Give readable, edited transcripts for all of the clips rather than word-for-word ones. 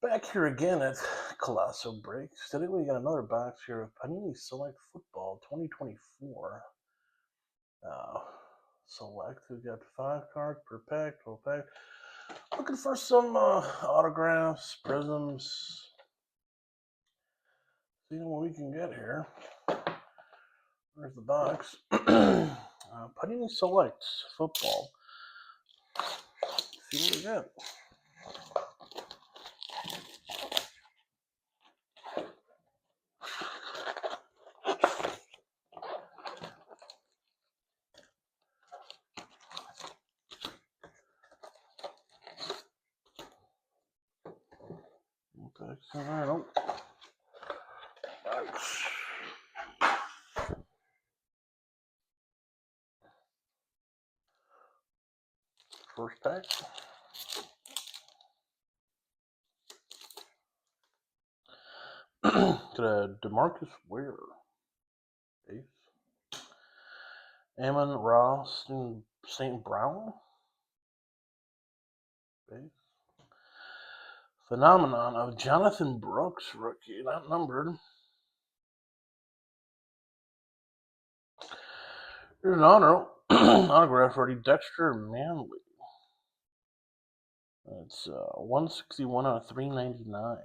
Back here again at Colosso Breaks. Today we got another box here of Panini Select Football 2024. Uh, Select. We got 5 cards per pack, 12 pack. Looking for some autographs, prisms. See what we can get here. There's the box. Panini Select Football. See what we got. First pack. Got a DeMarcus Ware base. Amon Ross and St. Brown base. Phenomenon of Jonathan Brooks, rookie, not numbered. Here's an autograph for Dexter Manley. It's 161 out of 399.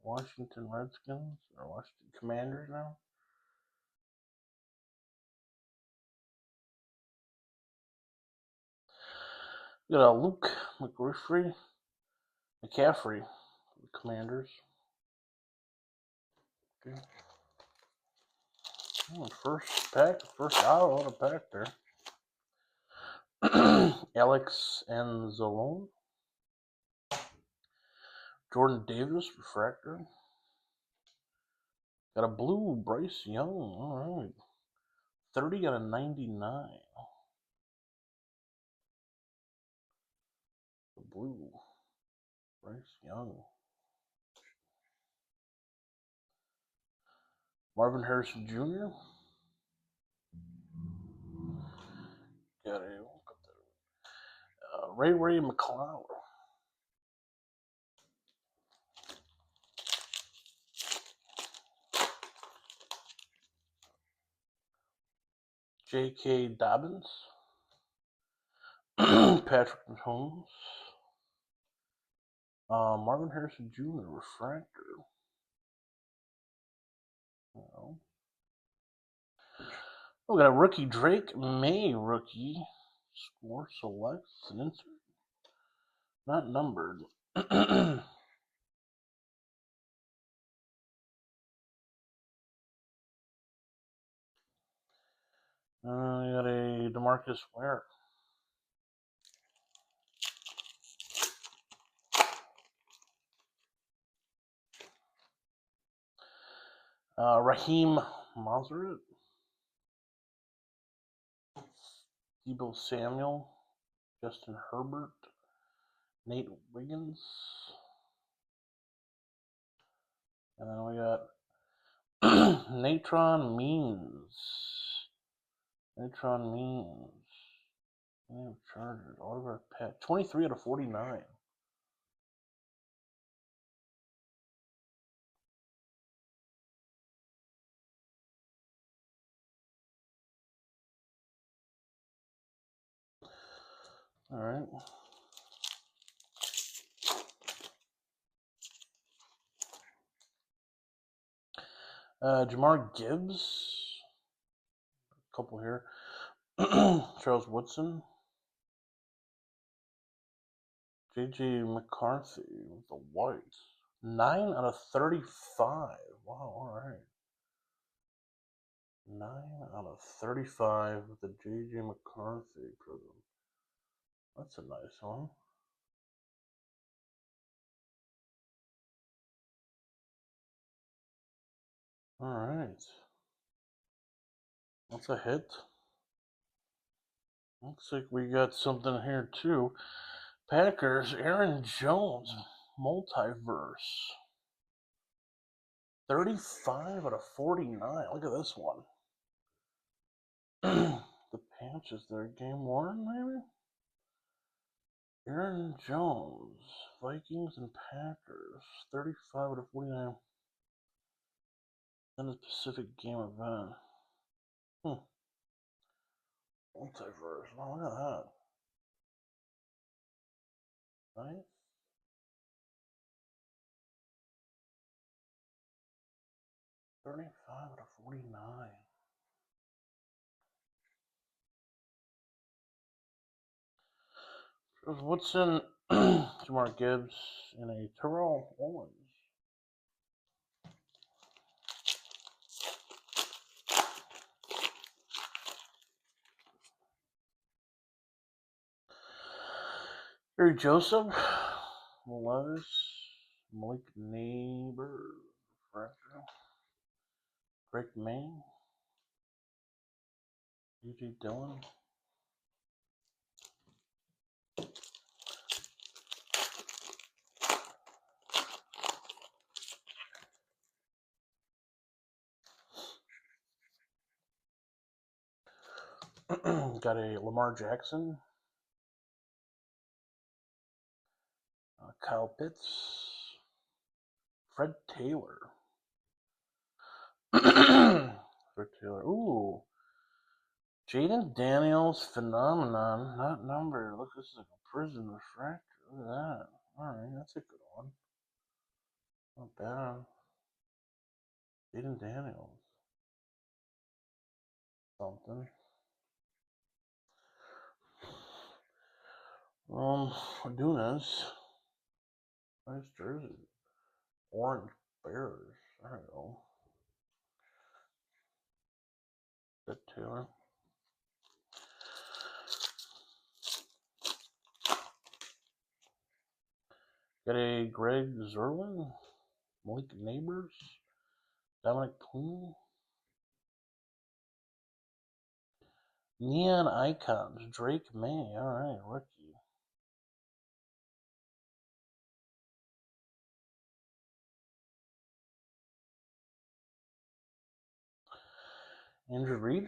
Washington Redskins, or Washington Commanders now. We got a Luke McCaffrey, Commanders. Okay. First pack, first out of the pack there. Alex Anzalone. Jordan Davis, refractor. Got a blue Bryce Young. All right. 30 out of 99. The blue Bryce Young. Marvin Harrison Jr. Got a Ray McCloud. J.K. Dobbins. Patrick Mahomes. Marvin Harrison Jr. refractor. We got a rookie Drake May rookie. Score select. It's an insert. Not numbered. You got a DeMarcus Ware. Raheem Mostert. Deebo Samuel. Justin Herbert. Nate Wiggins. And then we got Natron Means. Chargers. Autograph pack. 23 out of 49. All right. Jamar Gibbs. A couple here. Charles Woodson. J.J. McCarthy with the whites. 9 out of 35. Wow, all right. 9 out of 35 with the J.J. McCarthy prism. That's a nice one. All right. That's a hit. Looks like we got something here too. Packers, Aaron Jones, multiverse. 35 out of 49. Look at this one. The patches there, game 1 maybe? Aaron Jones, Vikings and Packers, 35 to 49. Then the Pacific Game Event. Multiverse. Oh, look at that. Nice. $35 to 49. What's in Jamar Gibbs and a Terrell Owens? Harry Joseph, Levis, Malik Neighbor, Greg May, UJ Dillon. Got a Lamar Jackson, Kyle Pitts, Fred Taylor. Fred Taylor. Ooh. Jaden Daniels Phenomenon, not numbered. Look, this is like a prison refractor. Look at that. Alright, that's a good one. Not bad. Jaden Daniels. Something. Adunas. Nice jersey. Orange Bears. There we go. Good Taylor. Got a Greg Zerlin. Malik Neighbors. Dominic Clooney. Neon Icons. Drake May. Alright, rookie. Andrew Reed.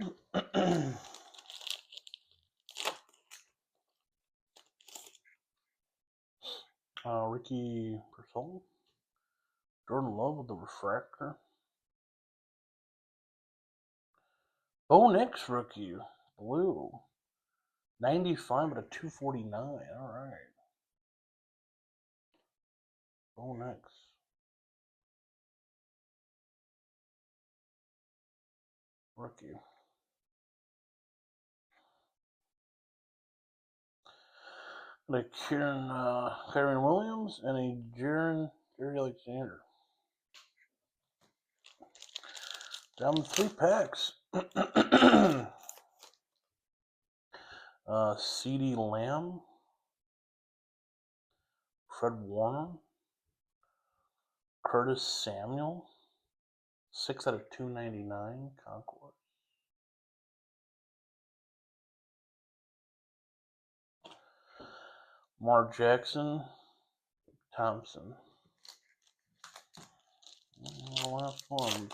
Ricky Persol. Jordan Love with the refractor. Bo Nix rookie. Blue. 95 out of 249. Alright. Bo Nix. Rookie. Like Kyron Williams and a Jerry Alexander. Down to 3 packs. CeeDee Lamb. Fred Warner. Curtis Samuel. 6 out of 299. Concourse. Mark Jackson. Thompson. The last one.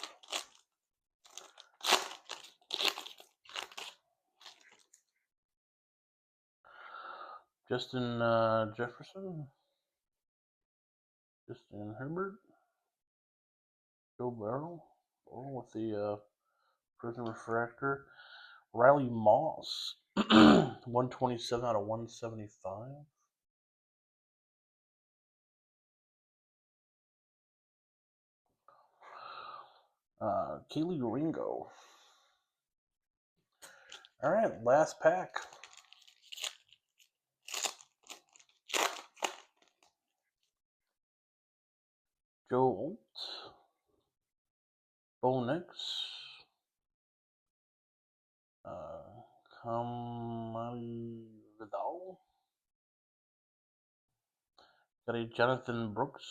Justin Jefferson. Justin Herbert. Joe Burrow. With the prison refractor. Riley Moss. 127 out of 175. Keely Ringo. All right, last pack. Joe Alt. Bo Nix. Kamari Vidal. Got a Jonathan Brooks.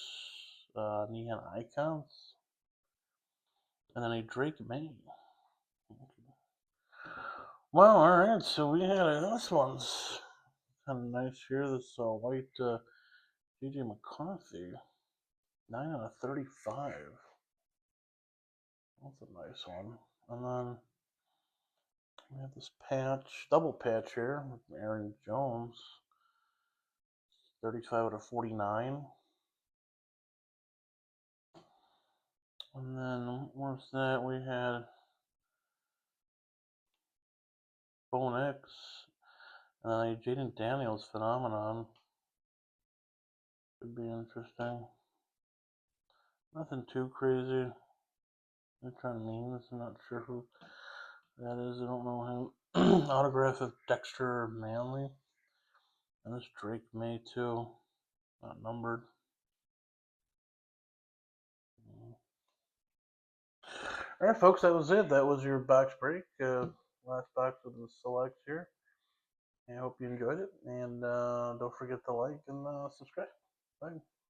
Neon Icons. And then a Drake May. Well, all right. So we had this one's kind of nice here. This white JJ McCarthy, 9 out of 35. That's a nice one. And then we have this patch, double patch here with Aaron Jones. 35 out of 49. And then what's that? We had Bone X. And then Jaden Daniels Phenomenon. Could be interesting. Nothing too crazy. I'm trying to name this. I'm not sure who that is. I don't know him. Autograph of Dexter Manley. And this Drake May too. Not numbered. Alright, folks, that was it. That was your box break. Last box of the selects here. I hope you enjoyed it. And don't forget to like and subscribe. Bye.